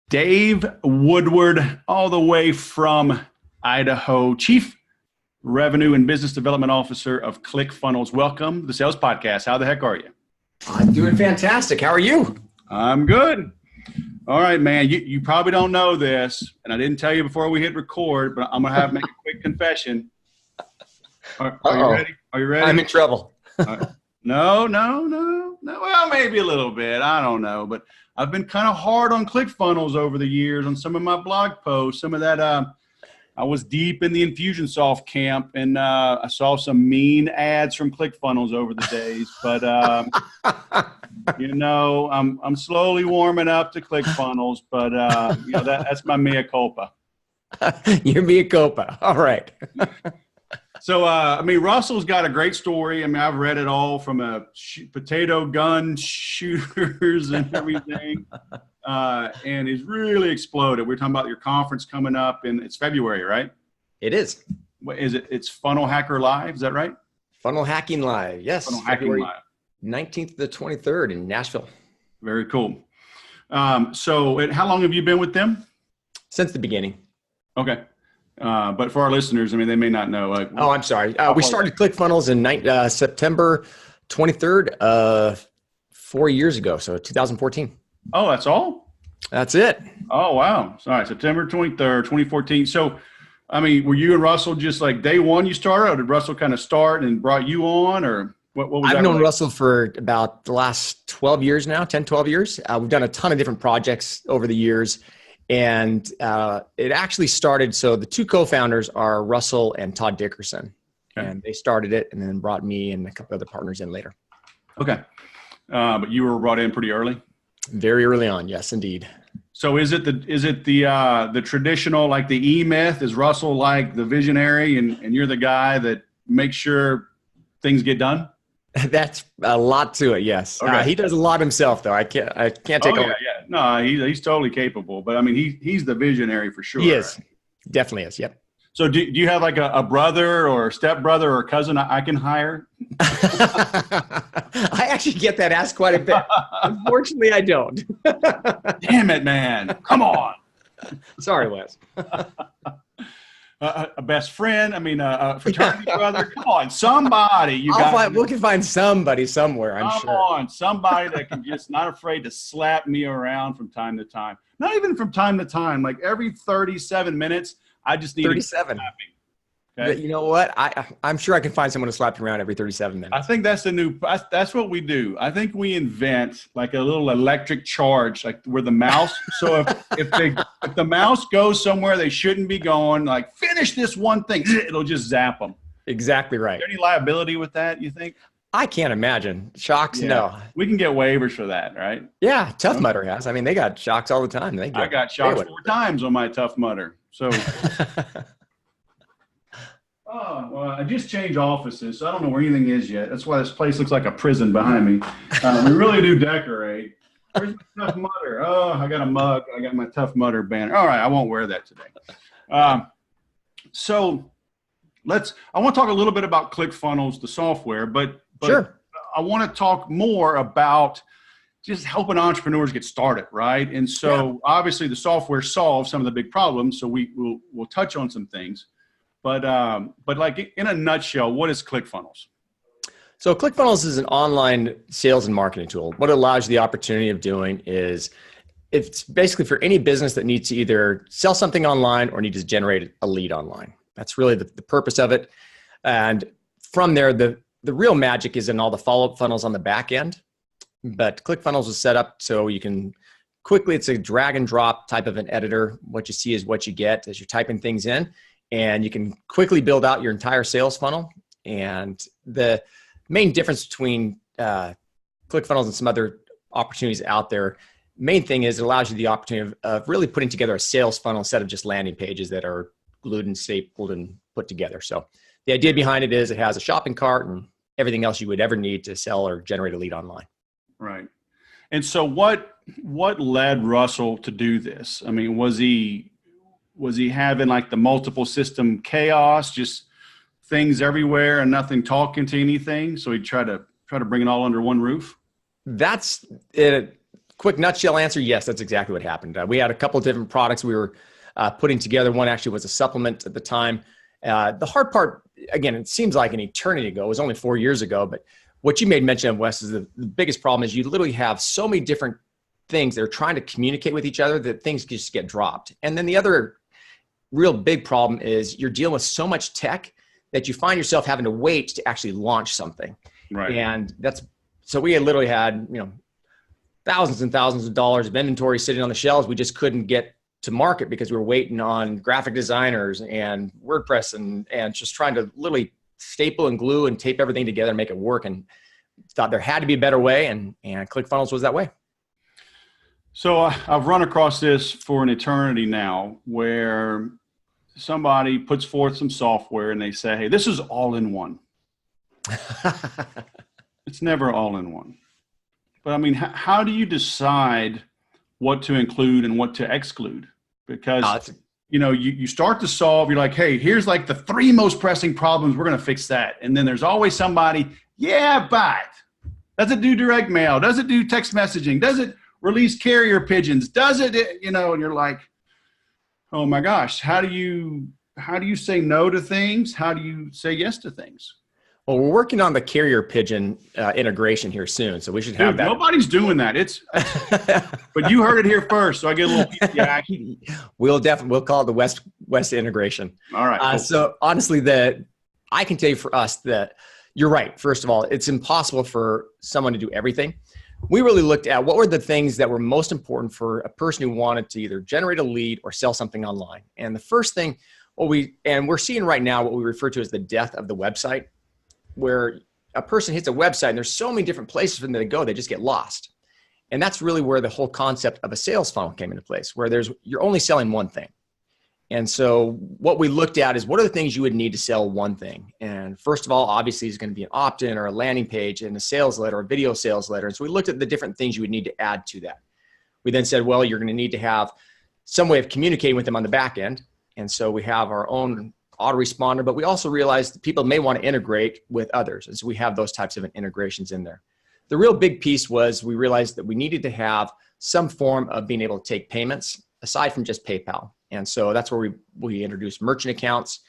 Dave Woodward, all the way from Idaho, Chief Revenue and Business Development Officer of ClickFunnels. Welcome to the Sales Podcast. How the heck are you? I'm doing fantastic. How are you? I'm good. All right, man. You probably don't know this, and I didn't tell you before we hit record, but I'm going to have to make a quick confession. Are you ready? Are you ready? I'm in trouble. No. Well, maybe a little bit. I don't know. But I've been kind of hard on ClickFunnels over the years on some of my blog posts. Some of that, I was deep in the Infusionsoft camp, and I saw some mean ads from ClickFunnels over the days. But, I'm slowly warming up to ClickFunnels. But, that's my mea culpa. Your mea culpa. All right. So, Russell's got a great story. I've read it all from potato gun shooters and everything. And he's really exploded. We're talking about your conference coming up, and it's February, right? It is. What is it? It's Funnel Hacker Live. Is that right? Funnel Hacking Live. Yes. Funnel Hacking Live. 19th to the 23rd in Nashville. Very cool. So how long have you been with them? Since the beginning. Okay. But for our listeners, they may not know. I'm sorry. We started ClickFunnels in September 23rd, 4 years ago. So 2014. Oh, that's all? That's it. Oh, wow. All right. September 23rd, 2014. So, were you and Russell just like day one you started, or did Russell kind of start and brought you on, or what was that? I've known Russell for about the last 12 years now, 10, 12 years. We've done a ton of different projects over the years. And it actually started, so the two co-founders are Russell and Todd Dickerson. Okay. And they started it and then brought me and a couple other partners in later. Okay. But you were brought in pretty early? Very early on, yes, indeed. So is it the traditional, like the E-Myth? Is Russell like the visionary and you're the guy that makes sure things get done? That's a lot to it, yes. Okay. He does a lot himself, though. I can't take away. Yeah. No, he's totally capable. But he's the visionary for sure. He is. Right? Definitely is. Yep. So do you have like a brother or a stepbrother or a cousin I can hire? I actually get that asked quite a bit. Unfortunately, I don't. Damn it, man. Come on. Sorry, Wes. A best friend, a fraternity brother. Come on, somebody. We can find somebody somewhere, I'm sure. Come on, somebody that can just not afraid to slap me around from time to time. Not even from time to time, like every 37 minutes, I just need 37. Okay? You know what? I'm sure I can find someone to slap you around every 37 minutes. I think that's what we do. I think we invent like a little electric charge, like where the mouse. So if the mouse goes somewhere they shouldn't be going, like finish this one thing, it'll just zap them. Exactly right. Is there any liability with that, you think? I can't imagine. Shocks, yeah. No. We can get waivers for that, right? Yeah, Tough Mudder has. They got shocks all the time. I got shocks 4 times on my Tough Mudder. So... Oh, well, I just changed offices, so I don't know where anything is yet. That's why this place looks like a prison behind me. We really do decorate. Where's my Tough Mudder? Oh, I got a mug. I got my Tough Mudder banner. All right, I won't wear that today. So I want to talk a little bit about ClickFunnels, the software, but sure. I want to talk more about just helping entrepreneurs get started, right? And so Obviously the software solves some of the big problems, so we'll touch on some things. But like in a nutshell, what is ClickFunnels? So ClickFunnels is an online sales and marketing tool. What it allows you the opportunity of doing is it's basically for any business that needs to either sell something online or needs to generate a lead online. That's really the purpose of it. And from there, the real magic is in all the follow-up funnels on the back end. But ClickFunnels is set up so you can quickly, it's a drag and drop type of an editor. What you see is what you get as you're typing things in. And you can quickly build out your entire sales funnel. And the main difference between ClickFunnels and some other opportunities out there, main thing is it allows you the opportunity of really putting together a sales funnel instead of just landing pages that are glued and stapled and put together. So the idea behind it is it has a shopping cart and everything else you would ever need to sell or generate a lead online. Right. And so what led Russell to do this? Was he having like the multiple system chaos, just things everywhere and nothing talking to anything? So he tried to bring it all under one roof? That's it. quick nutshell answer, yes, that's exactly what happened. We had a couple of different products we were putting together. One actually was a supplement at the time. The hard part, again, it seems like an eternity ago. It was only 4 years ago. But what you made mention of, Wes, is the biggest problem is you literally have so many different things that are trying to communicate with each other that things just get dropped. And then the other real big problem is you're dealing with so much tech that you find yourself having to wait to actually launch something. Right. And so we had literally had, thousands and thousands of dollars of inventory sitting on the shelves. We just couldn't get to market because we were waiting on graphic designers and WordPress and just trying to literally staple and glue and tape everything together and make it work. And thought there had to be a better way. And ClickFunnels was that way. So I've run across this for an eternity now, where somebody puts forth some software and they say, hey, this is all in one. It's never all in one. But I mean, how do you decide what to include and what to exclude? Because, you start to solve, you're like, hey, here's like the 3 most pressing problems. We're going to fix that. And then there's always somebody, yeah, but does it do direct mail? Does it do text messaging? Does it release carrier pigeons? Does it, and you're like, oh my gosh, how do you say no to things? How do you say yes to things? Well, we're working on the carrier pigeon integration here soon, so we should have that. Nobody's doing that. But you heard it here first, so I get a little yacky. We'll call it the West integration. All right. Cool. So honestly, I can tell you for us that you're right. First of all, it's impossible for someone to do everything. We really looked at what were the things that were most important for a person who wanted to either generate a lead or sell something online. And the first thing, we're seeing right now what we refer to as the death of the website, where a person hits a website and there's so many different places for them to go, they just get lost. And that's really where the whole concept of a sales funnel came into place, where you're only selling one thing. And so what we looked at is what are the things you would need to sell one thing? And first of all, obviously it's going to be an opt-in or a landing page and a sales letter or a video sales letter. And so we looked at the different things you would need to add to that. We then said, well, you're going to need to have some way of communicating with them on the back end. And so we have our own autoresponder, but we also realized that people may want to integrate with others. And so we have those types of integrations in there. The real big piece was we realized that we needed to have some form of being able to take payments aside from just PayPal. And so that's where we introduced merchant accounts,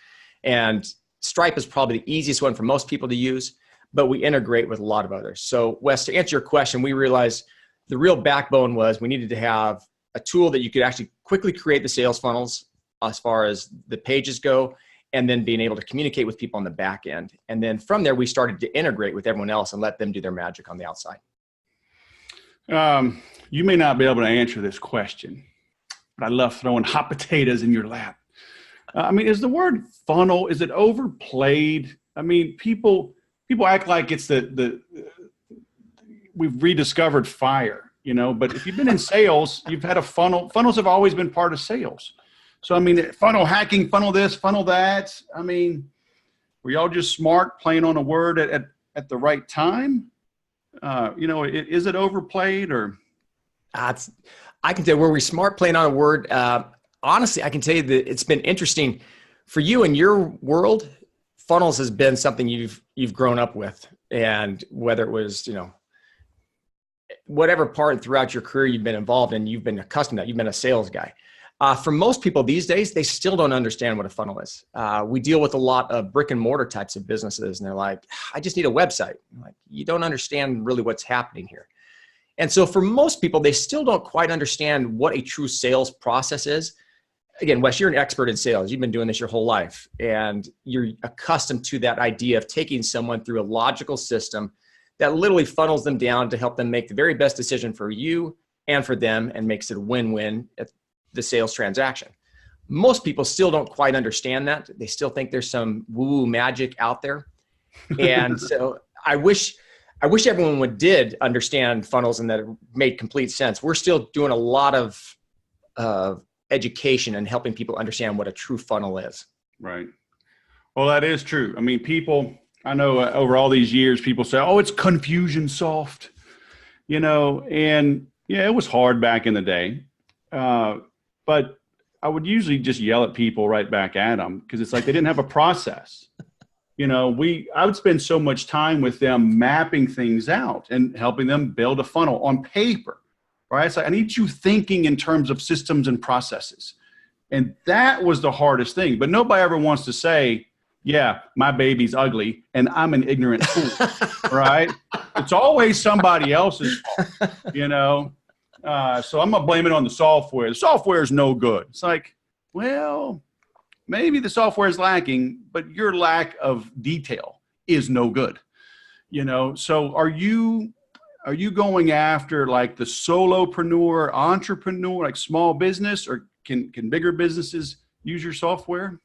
and Stripe is probably the easiest one for most people to use, but we integrate with a lot of others. So Wes, to answer your question, we realized the real backbone was we needed to have a tool that you could actually quickly create the sales funnels as far as the pages go, and then being able to communicate with people on the back end. And then from there, we started to integrate with everyone else and let them do their magic on the outside. You may not be able to answer this question, but I love throwing hot potatoes in your lap. Is the word funnel, is it overplayed? I mean, people act like it's we've rediscovered fire, but if you've been in sales, you've had a funnel. Funnels have always been part of sales. So, funnel hacking, funnel this, funnel that. Were y'all just smart playing on a word at the right time? Is it overplayed or? I can tell you, were we smart playing on a word? Honestly, I can tell you that it's been interesting for you in your world. Funnels has been something you've grown up with, and whether it was, whatever part throughout your career you've been involved in, you've been accustomed to that. You've been a sales guy. For most people these days, they still don't understand what a funnel is. We deal with a lot of brick and mortar types of businesses, and they're like, I just need a website. I'm like, you don't understand really what's happening here. And so for most people, they still don't quite understand what a true sales process is. Again, Wes, you're an expert in sales. You've been doing this your whole life, and you're accustomed to that idea of taking someone through a logical system that literally funnels them down to help them make the very best decision for you and for them, and makes it a win-win at the sales transaction. Most people still don't quite understand that. They still think there's some woo-woo magic out there. And so I wish everyone did understand funnels and that it made complete sense. We're still doing a lot of education and helping people understand what a true funnel is. Right. Well, that is true. I know over all these years, people say, oh, it's Confusionsoft, and yeah, it was hard back in the day. But I would usually just yell at people right back at them because it's like they didn't have a process. I would spend so much time with them mapping things out and helping them build a funnel on paper. right? It's like, I need you thinking in terms of systems and processes. And that was the hardest thing. But nobody ever wants to say, yeah, my baby's ugly and I'm an ignorant fool, right? It's always somebody else's fault, you know? So I'm going to blame it on the software. The software is no good. It's like, well, maybe the software is lacking, but your lack of detail is no good, you know? So are you going after like the solopreneur, entrepreneur, like small business, or can bigger businesses use your software?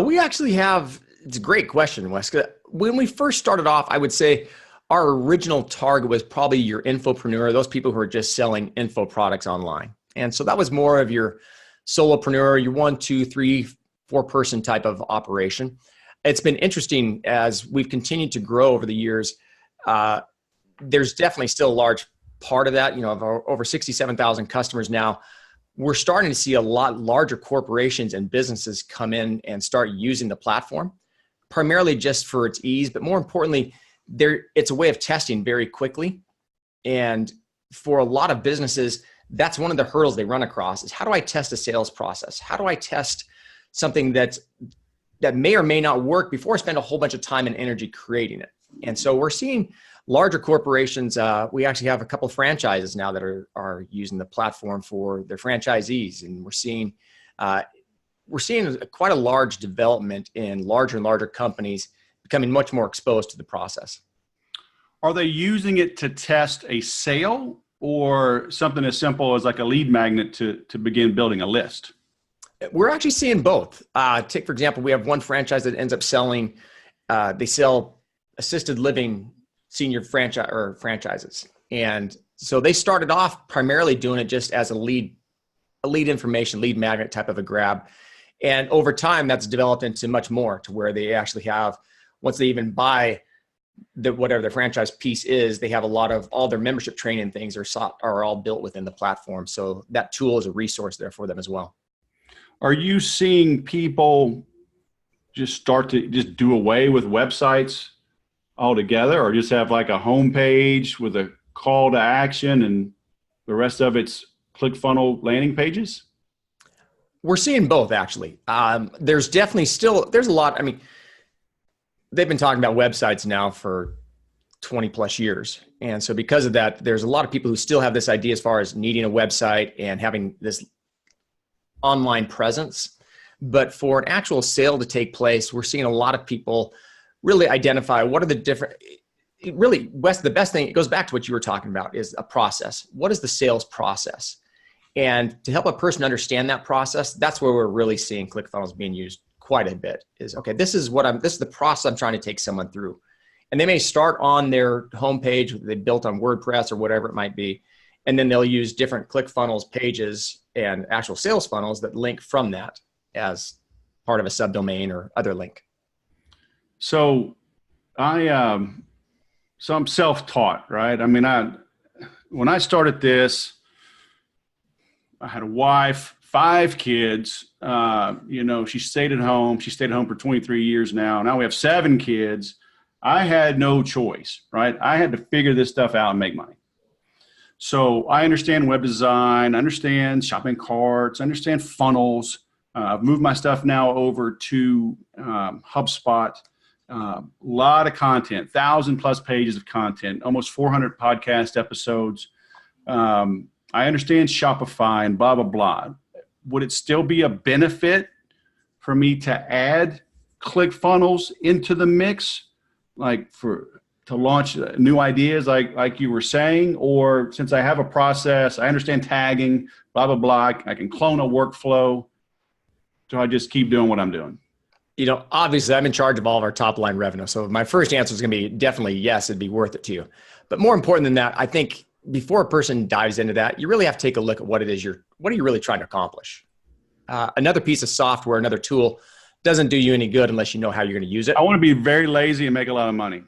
We actually have, it's a great question, Wes. When we first started off, I would say our original target was probably your infopreneur, those people who are just selling info products online. And so that was more of your solopreneur, your 1, 2, 3, 4 person type of operation. It's been interesting as we've continued to grow over the years. There's definitely still a large part of that, of our over 67,000 customers now. We're starting to see a lot larger corporations and businesses come in and start using the platform, primarily just for its ease, but more importantly, it's a way of testing very quickly. And for a lot of businesses, that's one of the hurdles they run across is, how do I test a sales process? How do I test something that may or may not work before I spend a whole bunch of time and energy creating it? And so we're seeing larger corporations. We actually have a couple of franchises now that are using the platform for their franchisees, and we're seeing quite a large development in larger and larger companies becoming much more exposed to the process. Are they using it to test a sale or something as simple as like a lead magnet to begin building a list? We're actually seeing both. Take, for example, we have one franchise that ends up selling, they sell assisted living senior franchises. And so they started off primarily doing it just as a lead information, lead magnet type of a grab. And over time, that's developed into much more, to where they actually have, once they even buy whatever their franchise piece is, they have a lot of all their membership training things are all built within the platform. So that tool is a resource there for them as well. Are you seeing people just start to just do away with websites altogether, or just have like a homepage with a call to action and the rest of it's ClickFunnels landing pages? We're seeing both, actually. There's definitely there's a lot. I mean, they've been talking about websites now for 20 plus years. And so because of that, there's a lot of people who still have this idea as far as needing a website and having this online presence. But for an actual sale to take place, we're seeing a lot of people really identify what are the different, really, Wes, the best thing, it goes back to what you were talking about, is a process. What is the sales process? And to help a person understand that process, that's where we're really seeing ClickFunnels being used quite a bit. Is, okay, this is the process I'm trying to take someone through. And they may start on their homepage they built on WordPress or whatever it might be. And then they'll use different ClickFunnels pages and actual sales funnels that link from that as part of a subdomain or other link. So I'm self-taught, right? I mean, when I started this, I had a wife, 5 kids. She stayed at home. She stayed at home for 23 years now. Now we have 7 kids. I had no choice, right? I had to figure this stuff out and make money. So I understand web design, understand shopping carts, understand funnels. I've moved my stuff now over to HubSpot. A lot of content, 1,000+ pages of content, almost 400 podcast episodes. I understand Shopify and blah, blah, blah. Would it still be a benefit for me to add ClickFunnels into the mix, like to launch new ideas like you were saying? Or since I have a process, I understand tagging, blah, blah, blah, I can clone a workflow. So I just keep doing what I'm doing? Obviously I'm in charge of all of our top line revenue. So my first answer is going to be definitely yes, it'd be worth it to you. But more important than that, I think before a person dives into that, you really have to take a look at what are you really trying to accomplish? Another piece of software, another tool doesn't do you any good unless you know how you're going to use it. I want to be very lazy and make a lot of money.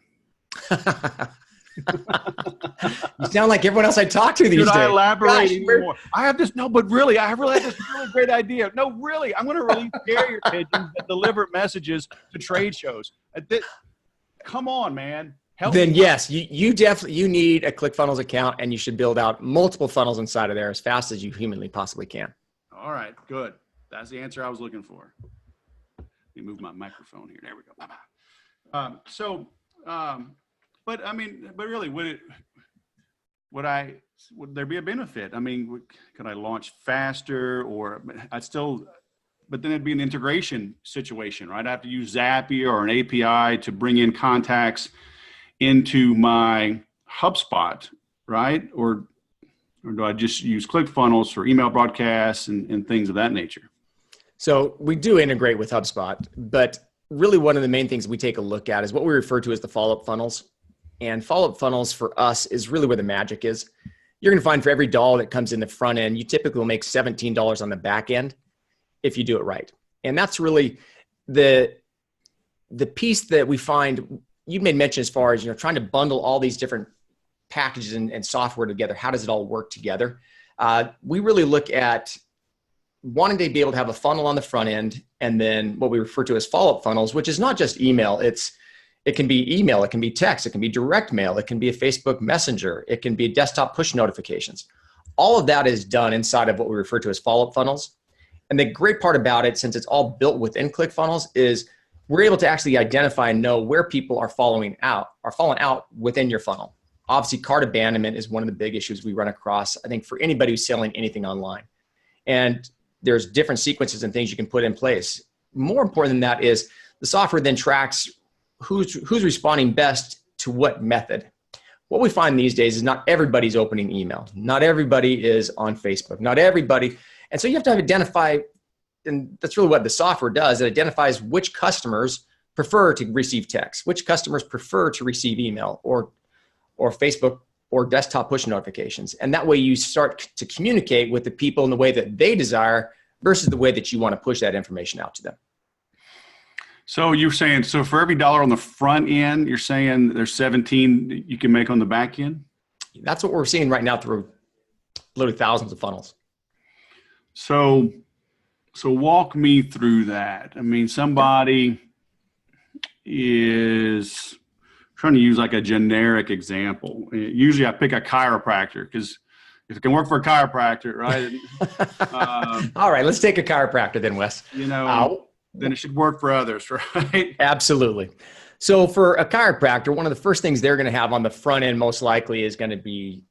You sound like everyone else I talk to these days. Should I elaborate more? I have this, no, but really, I really have this really great idea. No, really, I'm going to release carrier pigeons that deliver messages to trade shows. Come on, man. Then yes, you definitely, you need a ClickFunnels account, and you should build out multiple funnels inside of there as fast as you humanly possibly can. All right, good. That's the answer I was looking for. Let me move my microphone here. There we go. But I mean, but really, would there be a benefit? I mean, could I launch faster, or but then it'd be an integration situation, right? I have to use Zapier or an API to bring in contacts into my HubSpot, right? Or do I just use ClickFunnels for email broadcasts and things of that nature? So we do integrate with HubSpot, but really one of the main things we take a look at is what we refer to as the follow-up funnels. And follow-up funnels for us is really where the magic is. You're going to find for every dollar that comes in the front end, you typically will make $17 on the back end if you do it right. And that's really the piece that we find. You made mention as far as, trying to bundle all these different packages and software together. How does it all work together? We really look at wanting to be able to have a funnel on the front end, and then what we refer to as follow-up funnels, which is not just email. It can be email, it can be text, it can be direct mail, it can be a Facebook Messenger, it can be desktop push notifications. All of that is done inside of what we refer to as follow-up funnels. And the great part about it, since it's all built within ClickFunnels, is we're able to actually identify and know where people are falling out within your funnel. Obviously, cart abandonment is one of the big issues we run across, I think, for anybody who's selling anything online. And there's different sequences and things you can put in place. More important than that is the software then tracks who's responding best to what method. What we find these days is not everybody's opening email. Not everybody is on Facebook. Not everybody. And so you have to identify, and that's really what the software does. It identifies which customers prefer to receive text, which customers prefer to receive email or Facebook or desktop push notifications. And that way you start to communicate with the people in the way that they desire versus the way that you want to push that information out to them. So you're saying, so for every dollar on the front end, you're saying there's 17 you can make on the back end? That's what we're seeing right now through literally thousands of funnels. So walk me through that. I mean, somebody is trying to use like a generic example. Usually I pick a chiropractor because if it can work for a chiropractor, right? All right, let's take a chiropractor then, Wes. Then it should work for others, right? Absolutely. So for a chiropractor, one of the first things they're going to have on the front end most likely is going to be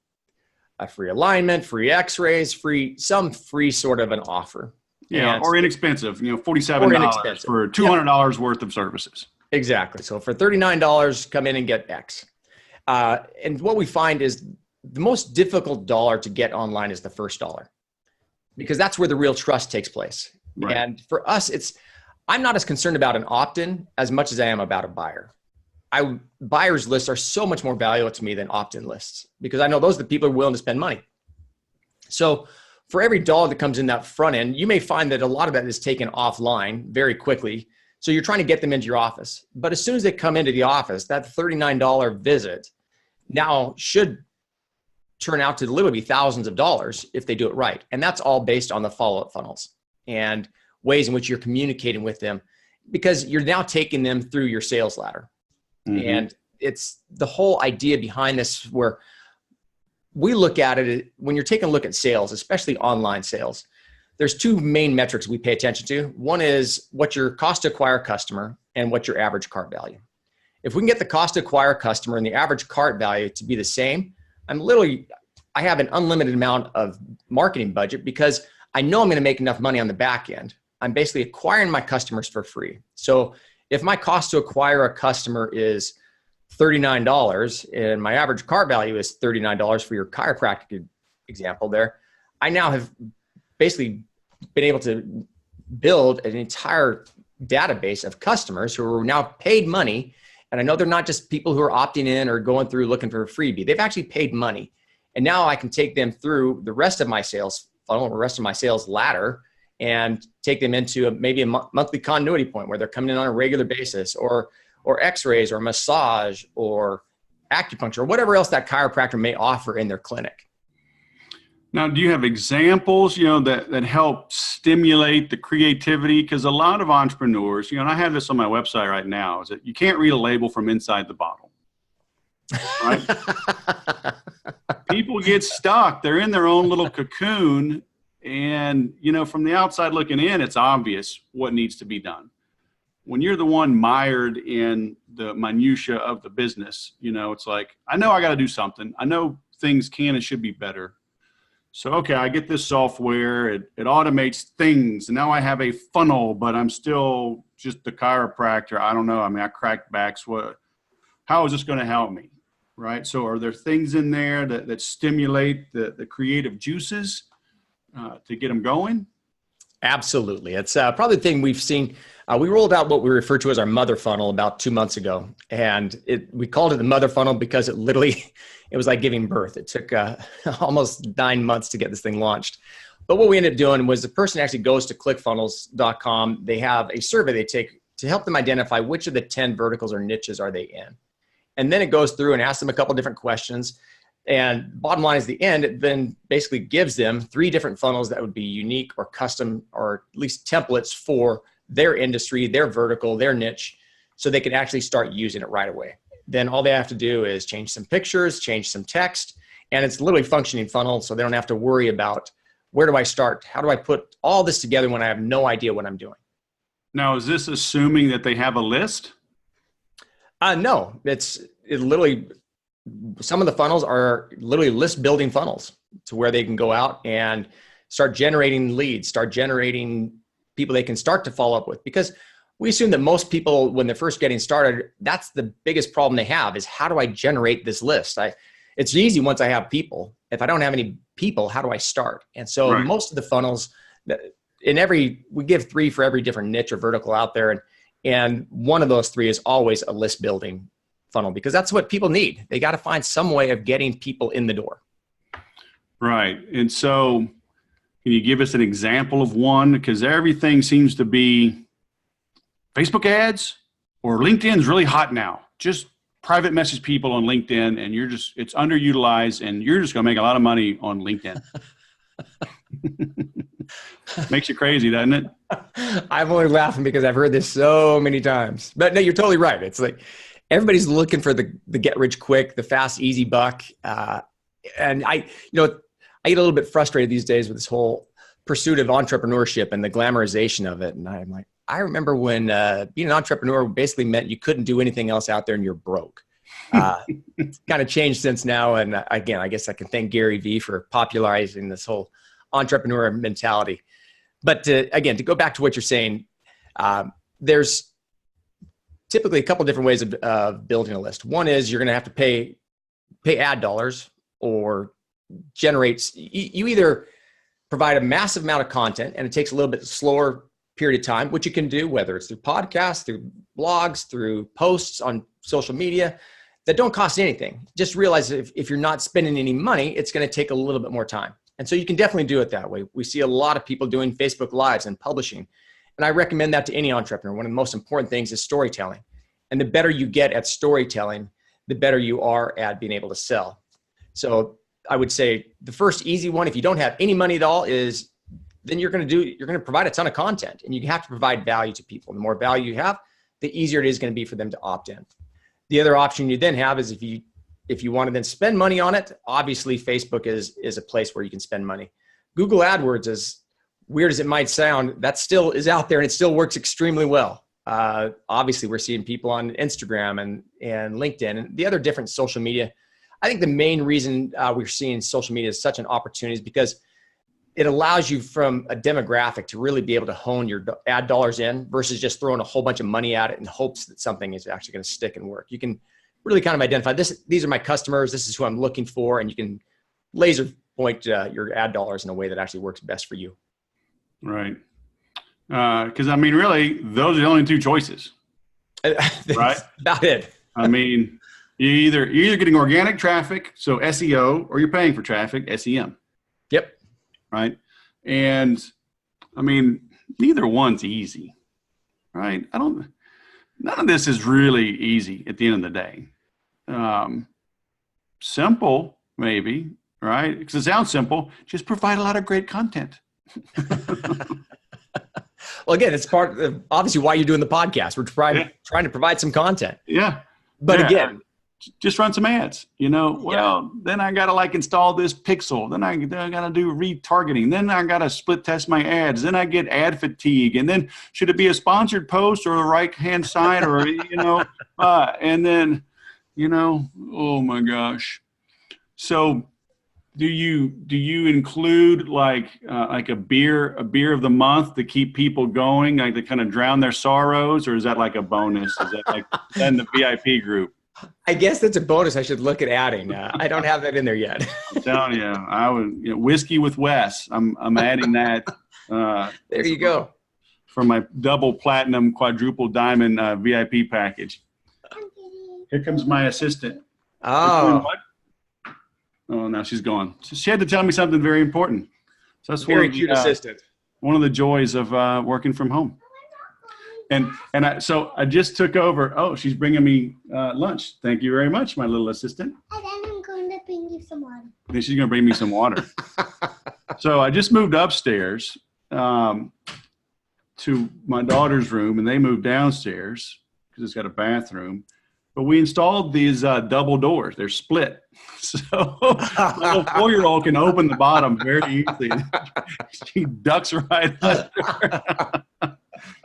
a free alignment, free x-rays, some free sort of an offer. Yeah, and, or inexpensive, $47 for $200 worth of services. Exactly. So for $39, come in and get X. And what we find is the most difficult dollar to get online is the first dollar, because that's where the real trust takes place. Right. And for us, I'm not as concerned about an opt-in as much as I am about a buyer. Buyers lists are so much more valuable to me than opt-in lists, because I know those are the people who are willing to spend money. So for every dollar that comes in that front end, you may find that a lot of that is taken offline very quickly. So you're trying to get them into your office. But as soon as they come into the office, that $39 visit now should turn out to literally be thousands of dollars if they do it right. And that's all based on the follow-up funnels and ways in which you're communicating with them, because you're now taking them through your sales ladder. Mm-hmm. And it's the whole idea behind this, where we look at it when you're taking a look at sales, especially online sales. There's two main metrics we pay attention to. One is what your cost to acquire a customer and what your average cart value. If we can get the cost to acquire a customer and the average cart value to be the same, I have an unlimited amount of marketing budget, because I know I'm going to make enough money on the back end. I'm basically acquiring my customers for free. So if my cost to acquire a customer is $39 and my average cart value is $39 for your chiropractic example there, I now have basically been able to build an entire database of customers who are now paid money. And I know they're not just people who are opting in or going through looking for a freebie. They've actually paid money. And now I can take them through the rest of my sales funnel, the rest of my sales ladder, and take them into maybe a monthly continuity point where they're coming in on a regular basis, or x-rays or massage or acupuncture or whatever else that chiropractor may offer in their clinic. Now, do you have examples, that help stimulate the creativity? Because a lot of entrepreneurs, and I have this on my website right now, is that you can't read a label from inside the bottle. right? People get stuck. They're in their own little cocoon. And, from the outside looking in, it's obvious what needs to be done. When you're the one mired in the minutia of the business, it's like, I know I got to do something. I know things can and should be better. So, okay, I get this software. It automates things. And now I have a funnel, but I'm still just the chiropractor. I don't know. I mean, I cracked backs. How is this going to help me? Right. So are there things in there that stimulate the creative juices to get them going? Absolutely. It's probably the thing we've seen. We rolled out what we refer to as our mother funnel about 2 months ago. And we called it the mother funnel because it was like giving birth. It took almost 9 months to get this thing launched. But what we ended up doing was the person actually goes to ClickFunnels.com. They have a survey they take to help them identify which of the 10 verticals or niches are they in. And then it goes through and asks them a couple of different questions. And bottom line is the end, it then basically gives them 3 different funnels that would be unique or custom, or at least templates for their industry, their vertical, their niche, so they can actually start using it right away. Then all they have to do is change some pictures, change some text, and it's literally functioning funnel, so they don't have to worry about where do I start? How do I put all this together when I have no idea what I'm doing? Now, is this assuming that they have a list? No, it literally, some of the funnels are literally list building funnels to where they can go out and start generating leads, start generating people they can start to follow up with. Because we assume that most people, when they're first getting started, that's the biggest problem they have is how do I generate this list? It's easy once I have people. If I don't have any people, how do I start? And so most of the funnels, we give 3 for every different niche or vertical out there. And one of those 3 is always a list building funnel, because that's what people need. They got to find some way of getting people in the door. Right. And so can you give us an example of one? Because everything seems to be Facebook ads or LinkedIn's really hot now. Just private message people on LinkedIn, and it's underutilized, and you're just going to make a lot of money on LinkedIn. Makes you crazy, doesn't it? I'm only laughing because I've heard this so many times. But no, you're totally right. It's like everybody's looking for the get rich quick, the fast, easy buck. And I get a little bit frustrated these days with this whole pursuit of entrepreneurship and the glamorization of it. And I'm like, I remember when being an entrepreneur basically meant you couldn't do anything else out there and you're broke. It's kind of changed since now. And again, I guess I can thank Gary Vee for popularizing this whole entrepreneur mentality. But again, to go back to what you're saying, there's typically a couple of different ways of building a list. One is you're going to have to pay ad dollars or generate. You either provide a massive amount of content and it takes a little bit slower period of time, which you can do, whether it's through podcasts, through blogs, through posts on social media that don't cost anything. Just realize if you're not spending any money, it's going to take a little bit more time. And so you can definitely do it that way. We see a lot of people doing Facebook Lives and publishing. And I recommend that to any entrepreneur. One of the most important things is storytelling. And the better you get at storytelling, the better you are at being able to sell. So I would say the first easy one, if you don't have any money at all, is then you're going to provide a ton of content, and you have to provide value to people. The more value you have, the easier it is going to be for them to opt in. The other option you then have is if you want to then spend money on it, obviously Facebook is a place where you can spend money. Google AdWords, as weird as it might sound, that still is out there and it still works extremely well. Obviously we're seeing people on Instagram and LinkedIn and the other different social media. I think the main reason we're seeing social media as such an opportunity is because it allows you from a demographic to really be able to hone your ad dollars in versus just throwing a whole bunch of money at it in hopes that something is actually going to stick and work. You can really kind of identify these are my customers. This is who I'm looking for. And you can laser point your ad dollars in a way that actually works best for you. Right. Because I mean, really, those are the only 2 choices. Right. About it. I mean, you're either getting organic traffic, so SEO, or you're paying for traffic, SEM. Yep. Right. And I mean, neither one's easy. Right. None of this is really easy at the end of the day. Simple, maybe, right? Because it sounds simple. Just provide a lot of great content. Well, again, it's part of obviously why you're doing the podcast. We're trying to provide some content. Yeah. But again, just run some ads, well, then I got to like install this pixel. Then I got to do retargeting. Then I got to split test my ads. Then I get ad fatigue. And then should it be a sponsored post or the right hand side or, and then, oh my gosh. So do you include like a beer of the month to keep people going, like to kind of drown their sorrows, or is that like a bonus? Is that like then the VIP group? I guess that's a bonus I should look at adding. I don't have that in there yet. I'm telling you, I would, whiskey with Wes. I'm adding that. There you go. For my double platinum, quadruple diamond VIP package. Here comes my assistant. Oh. Oh, now she's gone. So she had to tell me something very important. So that's very cute assistant. One of the joys of working from home. So I just took over. Oh, she's bringing me lunch. Thank you very much, my little assistant. And then I'm going to bring you some water. Then she's going to bring me some water. So I just moved upstairs to my daughter's room, and they moved downstairs because it's got a bathroom. But we installed these double doors. They're split. So my little 4-year-old can open the bottom very easily. She ducks right under.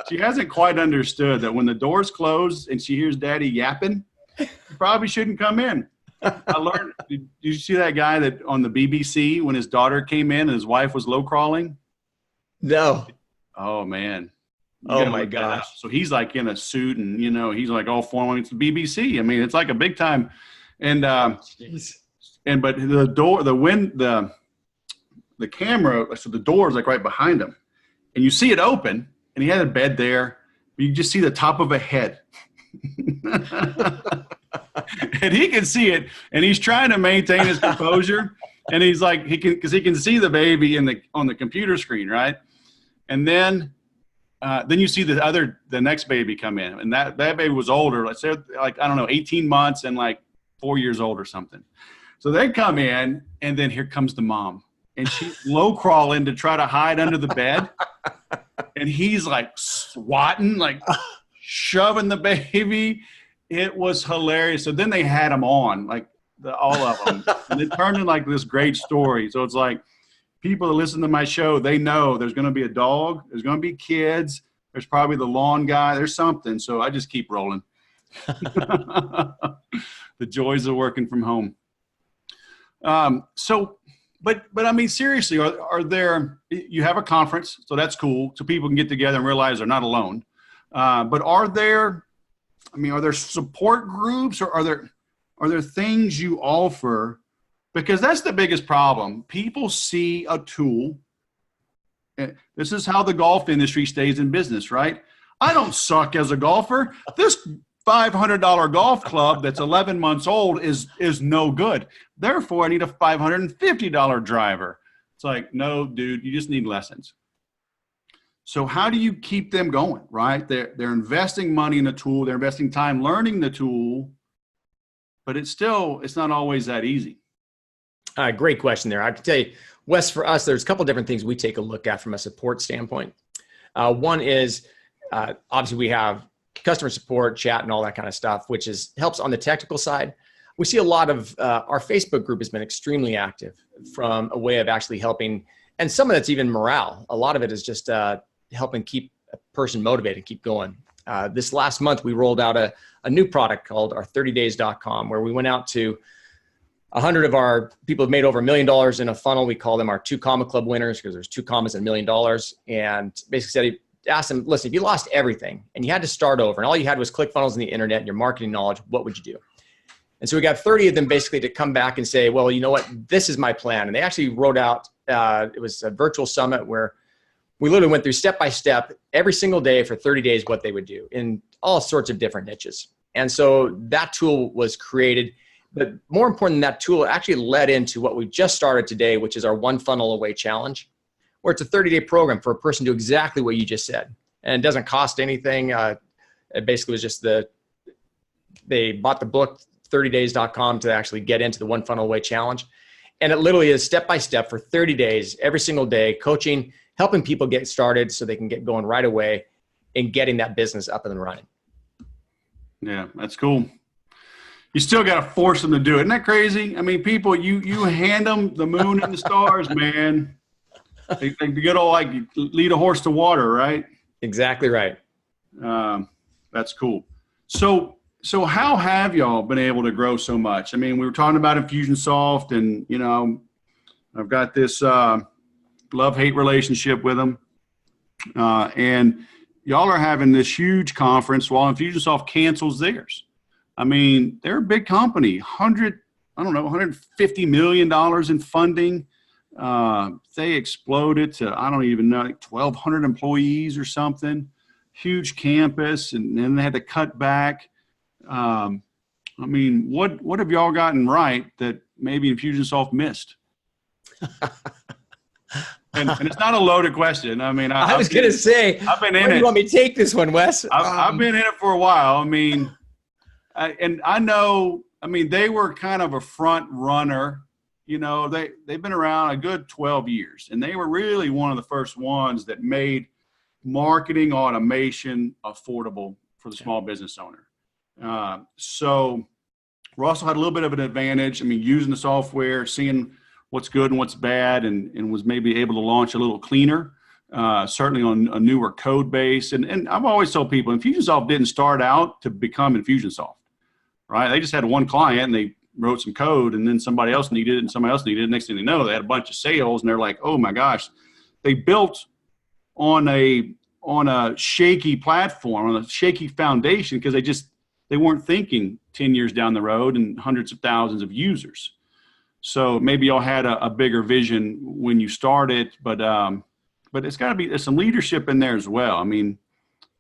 She hasn't quite understood that when the doors close and she hears daddy yapping, she probably shouldn't come in. I learned, did you see that guy that on the BBC when his daughter came in and his wife was low crawling? No. Oh, man. Oh, my gosh. So he's like in a suit and, he's like all formal. It's the BBC. I mean, it's like a big time. And, but the door, the camera, so the door is like right behind him and you see it open. And he had a bed there. You just see the top of a head. And he can see it. And he's trying to maintain his composure. And he's like, because he can see the baby on the computer screen, right? And then you see the next baby come in. And that baby was older. Let's say like, I don't know, 18 months and like 4 years old or something. So they come in and then here comes the mom. And she's low crawling to try to hide under the bed. And he's like swatting, like shoving the baby. It was hilarious. So then they had him on, like all of them. And it turned into like this great story. So it's like people that listen to my show, they know there's going to be a dog. There's going to be kids. There's probably the lawn guy. There's something. So I just keep rolling. The joys of working from home. But I mean, seriously, are there, you have a conference, so that's cool. So people can get together and realize they're not alone. But are there support groups or are there things you offer? Because that's the biggest problem. People see a tool. This is how the golf industry stays in business, right? I don't suck as a golfer. This $500 golf club that's 11 months old is no good. Therefore, I need a $550 driver. It's like, no, dude, you just need lessons. So how do you keep them going, right? They're investing money in the tool. They're investing time learning the tool, but it's not always that easy. Great question there. I can tell you, Wes, for us, there's a couple different things we take a look at from a support standpoint. One is obviously we have customer support, chat, and all that kind of stuff, which helps on the technical side. We see a lot of our Facebook group has been extremely active from a way of actually helping, and some of that's even morale. A lot of it is just helping keep a person motivated and keep going. This last month, we rolled out a new product called our 30days.com, where we went out to 100 of our people who've made over $1 million in a funnel. We call them our 2 comma club winners because there's 2 commas and $1 million. And basically said, asked them, listen, if you lost everything and you had to start over and all you had was ClickFunnels and the internet and your marketing knowledge, what would you do? And so we got 30 of them basically to come back and say, well, you know what, this is my plan. And they actually wrote out, it was a virtual summit where we literally went through step by step every single day for 30 days what they would do in all sorts of different niches. And so that tool was created. But more important than that tool, it actually led into what we just started today, which is our One Funnel Away Challenge, where it's a 30-day program for a person to do exactly what you just said. And it doesn't cost anything. It basically was just they bought the book, 30days.com, to actually get into the One Funnel Away Challenge. And it literally is step-by-step for 30 days, every single day, coaching, helping people get started so they can get going right away and getting that business up and running. Yeah, that's cool. you still got to force them to do it. Isn't that crazy? I mean, people, you hand them the moon and the stars, man. They good old, like, lead a horse to water, right? Exactly right. That's cool. So how have y'all been able to grow so much? I mean, we were talking about Infusionsoft, and, you know, I've got this love-hate relationship with them. And y'all are having this huge conference while Infusionsoft cancels theirs. I mean, they're a big company, $150 million in funding. They exploded to, I don't even know, like 1,200 employees or something. Huge campus, and then they had to cut back. I mean, what have y'all gotten right that maybe Infusionsoft missed? And it's not a loaded question. I mean, I was going to say, I've been in where do it. you want me to take this one, Wes? I've been in it for a while. I mean, and I know, I mean, they were kind of a front runner. You know, they've been around a good 12 years, and they were really one of the first ones that made marketing automation affordable for the small business owner. So Russell had a little bit of an advantage. I mean, using the software, seeing what's good and what's bad, and was maybe able to launch a little cleaner, certainly on a newer code base. And I've always told people, Infusionsoft didn't start out to become Infusionsoft, right? They just had one client, and they wrote some code, and then somebody else needed it, and somebody else needed it. Next thing they know, they had a bunch of sales, and they're like, oh my gosh, they built on a shaky platform, on a shaky foundation, because they weren't thinking 10 years down the road and hundreds of thousands of users. So maybe y'all had a bigger vision when you started, but it's got to be, there's some leadership in there as well. I mean,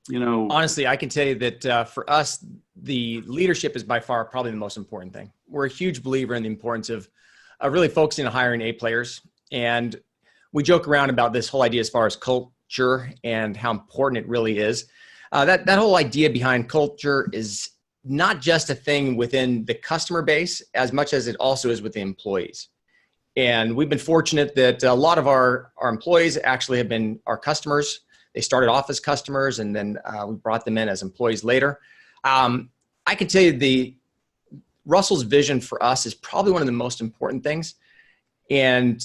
you know, honestly, I can tell you that for us, the leadership is by far probably the most important thing. We're a huge believer in the importance of really focusing on hiring A players. And we joke around about this whole idea as far as culture and how important it really is. That whole idea behind culture is not just a thing within the customer base as much as it also is with the employees. And we've been fortunate that a lot of our employees actually have been our customers. They started off as customers, and then we brought them in as employees later. I can tell you Russell's vision for us is probably one of the most important things. And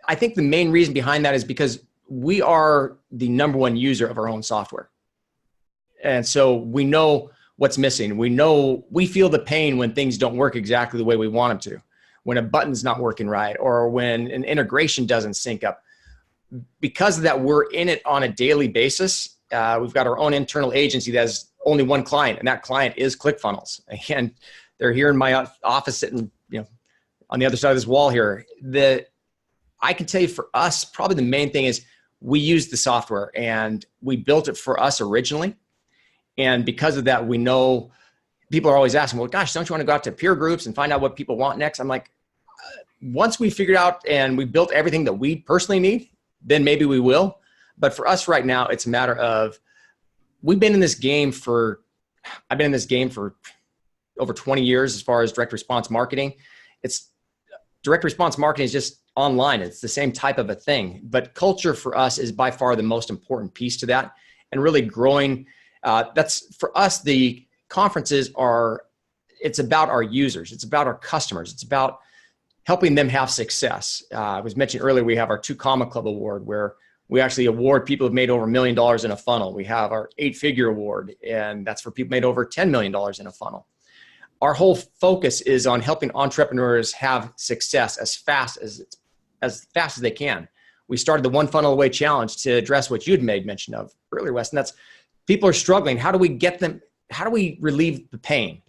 I think the main reason behind that is because we are the number one user of our own software. And so we know what's missing. We feel the pain when things don't work exactly the way we want them to, when a button's not working right, or when an integration doesn't sync up. Because of that, we're in it on a daily basis. We've got our own internal agency that has only one client, and that client is ClickFunnels. And they're here in my office sitting, on the other side of this wall here. I can tell you for us, probably the main thing is we use the software, and we built it for us originally. And because of that, we know people are always asking, well, gosh, don't you want to go out to peer groups and find out what people want next? I'm like, once we figured out and we built everything that we personally need, then maybe we will. But for us right now, it's a matter of, I've been in this game for over 20 years as far as direct response marketing. Direct response marketing is just online. It's the same type of a thing. But culture for us is by far the most important piece to that, and really growing. That's for us, the conferences it's about our users. It's about our customers. It's about helping them have success. I was mentioning earlier, we have our 2 Comma Club award, where we actually award people who've made over $1 million in a funnel. We have our 8-figure award, and that's for people made over $10 million in a funnel. Our whole focus is on helping entrepreneurs have success as fast as they can. We started the One Funnel Away Challenge to address what you'd made mention of earlier, Wes, and that's people are struggling. How do we relieve the pain?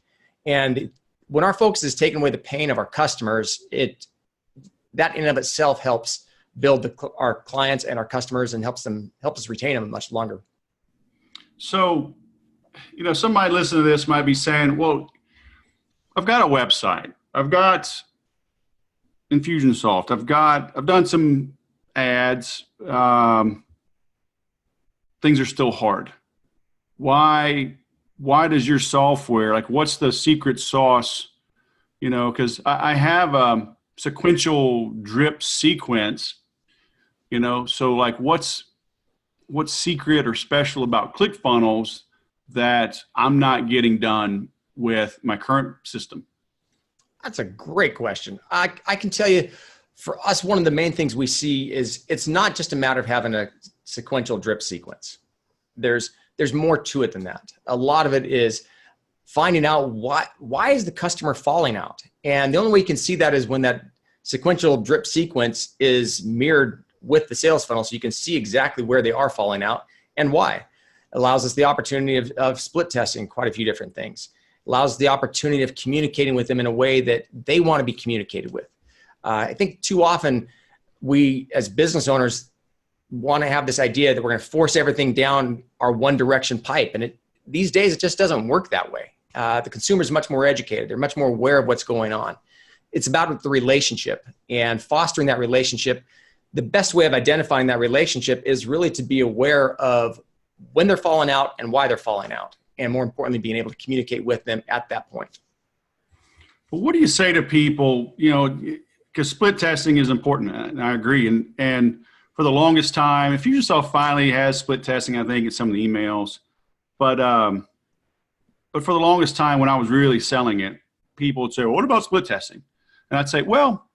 And when our focus is taking away the pain of our customers, that in and of itself helps build our clients and our customers, and helps us retain them much longer. So, somebody listening to this might be saying, well, I've got a website. I've got Infusionsoft. I've done some ads. Things are still hard. Why does your software, what's the secret sauce? Because I have a sequential drip sequence, so what's secret or special about ClickFunnels that I'm not getting done with my current system? That's a great question. I can tell you, for us, one of the main things we see is it's not just a matter of having a sequential drip sequence. There's more to it than that. A lot of it is finding out why is the customer falling out? And the only way you can see that is when that sequential drip sequence is mirrored with the sales funnel, so you can see exactly where they are falling out and why. It allows us the opportunity of split testing quite a few different things. It allows the opportunity of communicating with them in a way that they want to be communicated with. I think too often we, as business owners, want to have this idea that we're going to force everything down our one direction pipe. And these days, it just doesn't work that way. The consumer is much more educated. They're much more aware of what's going on. It's about the relationship and fostering that relationship. The best way of identifying that relationship is really to be aware of when they're falling out and why they're falling out. And more importantly, being able to communicate with them at that point. Well, what do you say to people, because split testing is important, and I agree. And for the longest time, Infusionsoft finally has split testing, I think, in some of the emails. But for the longest time, when I was really selling it, people would say, well, what about split testing? And I'd say, well,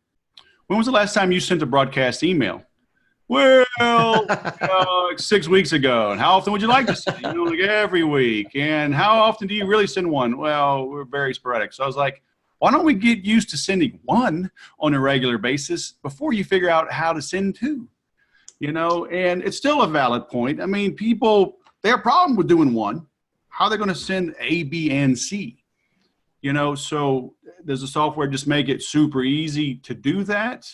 when was the last time you sent a broadcast email? Well, like 6 weeks ago. And how often would you like to send? Like every week. And how often do you really send one? Well, we're very sporadic. So I was like, why don't we get used to sending one on a regular basis before you figure out how to send two? And it's still a valid point. I mean, people, they have a problem with doing one. How are they going to send A, B, and C? So does the software just make it super easy to do that?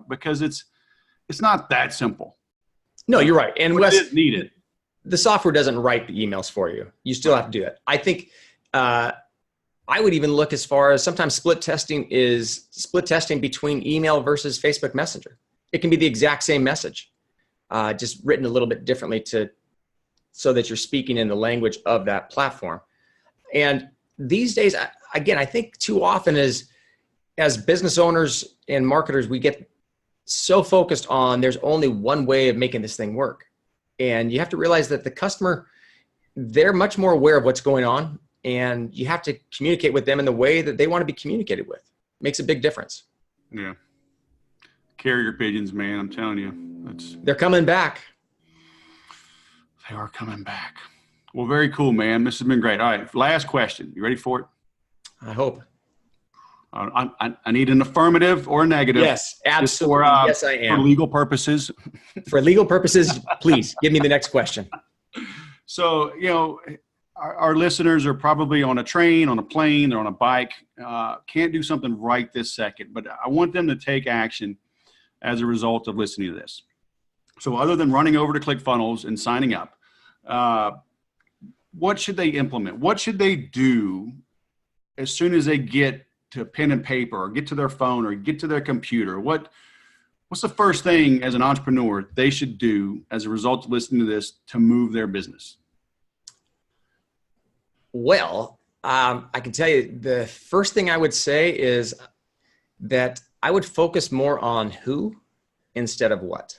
Because it's not that simple. No, you're right. And Wes, it is needed. The software doesn't write the emails for you. You still have to do it. I think I would even look as far as sometimes split testing between email versus Facebook Messenger. It can be the exact same message, just written a little bit differently so that you're speaking in the language of that platform. And these days, again, I think too often as business owners and marketers, we get so focused on there's only one way of making this thing work. And you have to realize that the customer, they're much more aware of what's going on, and you have to communicate with them in the way that they want to be communicated with. It makes a big difference. Yeah. Carrier pigeons, man, I'm telling you. They're coming back. They are coming back. Well, very cool, man. This has been great. All right, last question. You ready for it? I hope. I need an affirmative or a negative. Yes, absolutely. Yes, I am. For legal purposes. For legal purposes, please give me the next question. So, our listeners are probably on a train, on a plane, they're on a bike, can't do something right this second, but I want them to take action as a result of listening to this. So other than running over to ClickFunnels and signing up, what should they implement? What should they do as soon as they get to pen and paper or get to their phone or get to their computer? What's the first thing as an entrepreneur they should do as a result of listening to this to move their business? Well, I can tell you the first thing I would say is that I would focus more on who instead of what.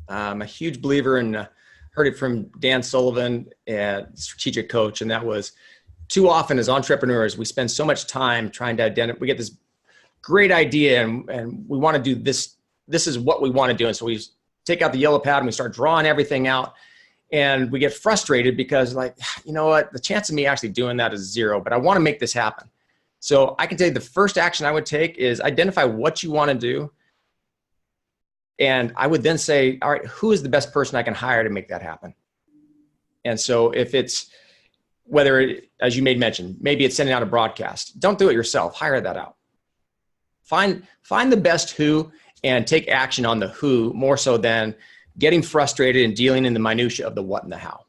I'm a huge believer in, heard it from Dan Sullivan, strategic coach, and that was too often as entrepreneurs, we spend so much time trying to identify, we get this great idea and we want to do this. This is what we want to do. And so we take out the yellow pad and we start drawing everything out. And we get frustrated because you know what, the chance of me actually doing that is zero, but I want to make this happen. So I can tell you the first action I would take is identify what you want to do. And I would then say, all right, who is the best person I can hire to make that happen? And so if it's, as you made mention, maybe it's sending out a broadcast, don't do it yourself, hire that out. Find the best who and take action on the who more so than getting frustrated and dealing in the minutia of the what and the how.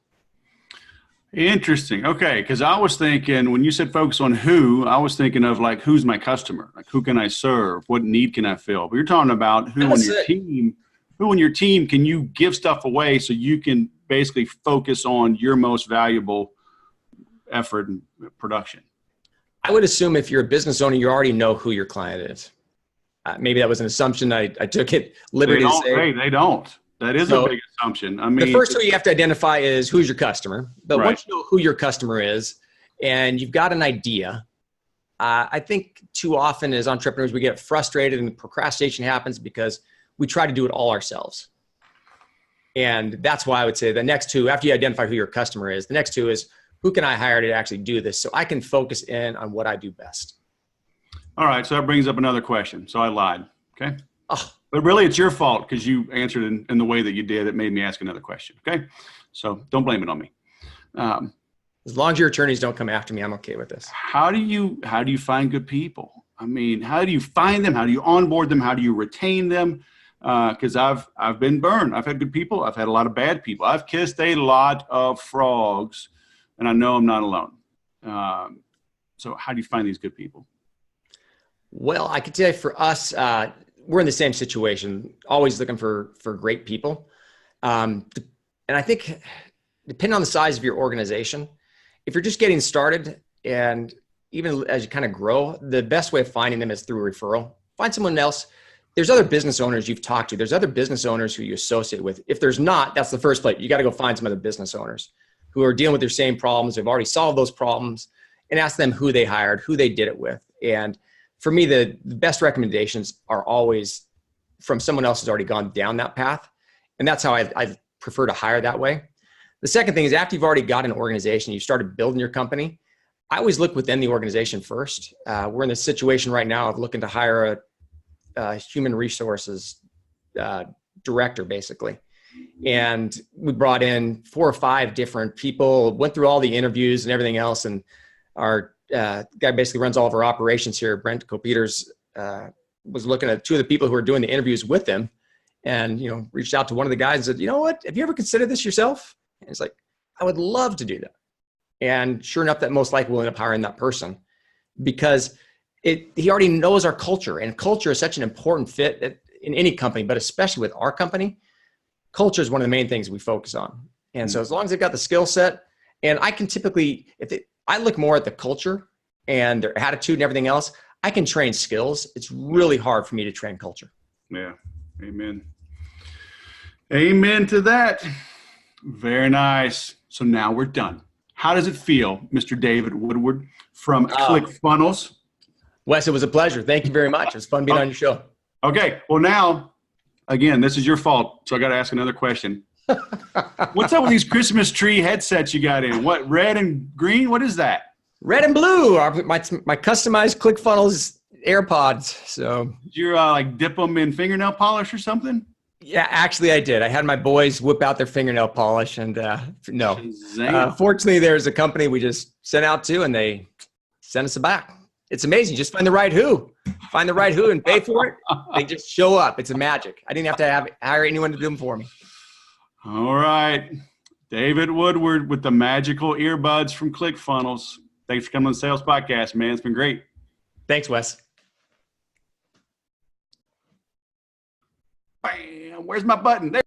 Interesting. Okay. Because I was thinking, when you said focus on who, I was thinking of who's my customer? Who can I serve? What need can I fill? But you're talking about who on your team can you give stuff away so you can basically focus on your most valuable effort and production. I would assume if you're a business owner, you already know who your client is. Maybe that was an assumption. I took it liberty to say. Hey, they don't. That is a big assumption. I mean, the first who you have to identify is who's your customer. But right. Once you know who your customer is and you've got an idea. I think too often as entrepreneurs, we get frustrated and procrastination happens because we try to do it all ourselves. And that's why I would say the next two, after you identify who your customer is, the next two is who can I hire to actually do this so I can focus in on what I do best. All right. So that brings up another question. So I lied. Okay. Oh. But really it's your fault because you answered in the way that you did. It made me ask another question. Okay. So don't blame it on me. As long as your attorneys don't come after me, I'm okay with this. How do you find good people? I mean, how do you find them? How do you onboard them? How do you retain them? Because I've been burned. I've had good people. I've had a lot of bad people. I've kissed a lot of frogs, and I know I'm not alone. So how do you find these good people? Well, I could tell you for us, we're in the same situation, always looking for great people. And I think depending on the size of your organization, if you're just getting started and even as you kind of grow, the best way of finding them is through referral. Find someone else. There's other business owners you've talked to. There's other business owners who you associate with. If there's not, that's the first place. You got to go find some other business owners who are dealing with their same problems. They've already solved those problems and ask them who they hired, who they did it with. And for me, the best recommendations are always from someone else who's already gone down that path. And that's how I prefer to hire that way. The second thing is after you've already got an organization, you started building your company, I always look within the organization first. We're in this situation right now of looking to hire a human resources director, basically. And we brought in 4 or 5 different people, went through all the interviews and everything else. And our guy basically runs all of our operations here, Brent Copeters, was looking at 2 of the people who were doing the interviews with him and, reached out to one of the guys and said, you know what, have you ever considered this yourself? And he's like, I would love to do that. And sure enough, that most likely will end up hiring that person because he already knows our culture, and culture is such an important fit in any company, but especially with our company, culture is one of the main things we focus on. And so as long as they've got the skill set, and I can typically, I look more at the culture and their attitude and everything else, I can train skills. It's really hard for me to train culture. Yeah. Amen. Amen to that. Very nice. So now we're done. How does it feel, Mr. David Woodward from ClickFunnels? Wes, it was a pleasure. Thank you very much. It was fun being on your show. Okay. Well, now, again, this is your fault. So I got to ask another question. What's up with these Christmas tree headsets you got in? What, red and green? What is that? Red and blue are my customized ClickFunnels AirPods. So did you like dip them in fingernail polish or something? Yeah, actually I did. I had my boys whip out their fingernail polish and no. Fortunately, there's a company we just sent out to and they sent us back. It's amazing. Just find the right who and pay for it. They just show up. It's a magic. I didn't have to hire anyone to do them for me. All right. David Woodward with the magical earbuds from ClickFunnels. Thanks for coming on the Sales Podcast, man. It's been great. Thanks, Wes. Bam. Where's my button? There.